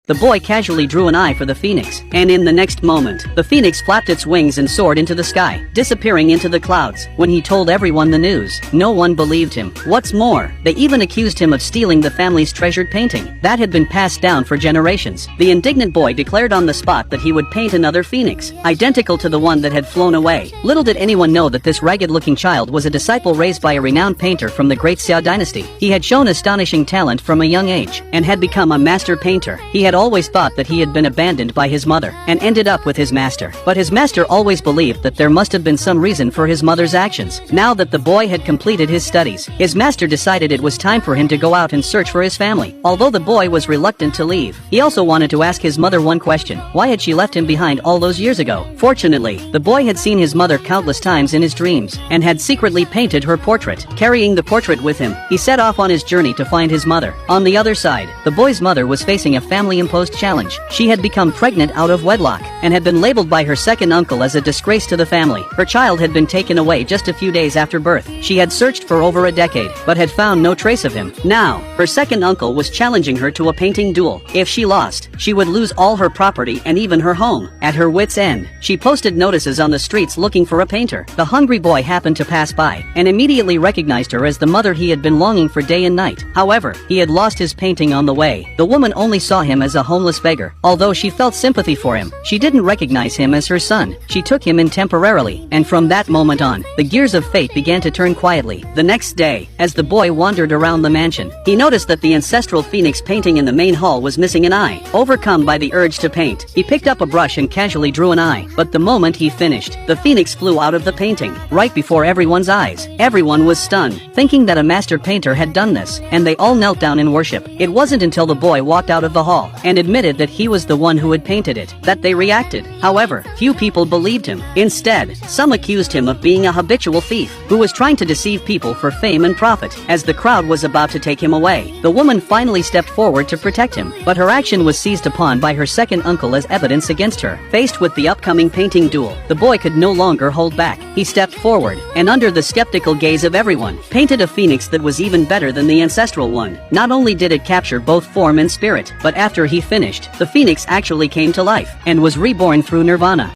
the boy casually drew an eye for the phoenix, and in the next moment, the phoenix flapped its wings and soared into the sky, disappearing into the clouds. When he told everyone the news, no one believed him. What's more, they even accused him of stealing the family's treasured painting that had been passed down for generations. The indignant boy declared on the spot that he would paint another phoenix, identical to the one that had flown away. Little did anyone know that this ragged-looking child was a disciple raised by a renowned painter from the Great Xia dynasty. He had shown astonishing talent from a young age, and had become a master painter. He had always thought that he had been abandoned by his mother, and ended up with his master. But his master always believed that there must have been some reason for his mother's actions. Now that the boy had completed his studies, his master decided it was time for him to go out and search for his family. Although the boy was reluctant to leave, he also wanted to ask his mother one question: why had she left him behind all those years ago? Fortunately, the boy had seen his mother countless times in his dreams, and had secretly painted her portrait. Carrying the portrait with him, he set off on his journey to find his mother. On the other side, the boy's mother was facing a family-imposed challenge. She had become pregnant out of wedlock, and had been labeled by her second uncle as a disgrace to the family. Her child had been taken away just a few days after birth. She had searched for over a decade, but had found no trace of him. Now, her second uncle was challenging her to a painting duel. If she lost, she would lose all her property and even her home. At her wit's end, she posted notices on the streets looking for a painter. The hungry boy happened to pass by, and immediately recognized her as the mother he had been longing for day and night. However, he had lost his painting on the way. The woman only saw him as a homeless beggar. Although she felt sympathy for him, she didn't recognize him as her son. She took him in temporarily, and from that moment on, the gears of fate began to turn quietly. The next day, as the boy wandered around the mansion, he noticed that the ancestral phoenix painting in the main hall was missing an eye. Overcome by the urge to paint, he picked up a brush and casually drew an eye. But the moment he finished, the phoenix flew out of the painting, right before everyone's eyes. Everyone was stunned, thinking that a master painter had done this, and they all knelt down in worship. It wasn't until the boy walked out of the hall, and admitted that he was the one who had painted it, that they reacted. However, few people believed him. Instead, some accused him of being a habitual thief, who was trying to deceive people for fame and profit. As the crowd was about to take him away, the woman finally stepped forward to protect him, but her action was seized upon by her second uncle as evidence against her. Faced with the upcoming painting duel, the boy could no longer hold back. He stepped forward, and under the skeptical gaze of everyone, painted a phoenix that was even better than the ancestral one. Not only did it capture both form and spirit, but after he finished, the phoenix actually came to life, and was reborn through nirvana.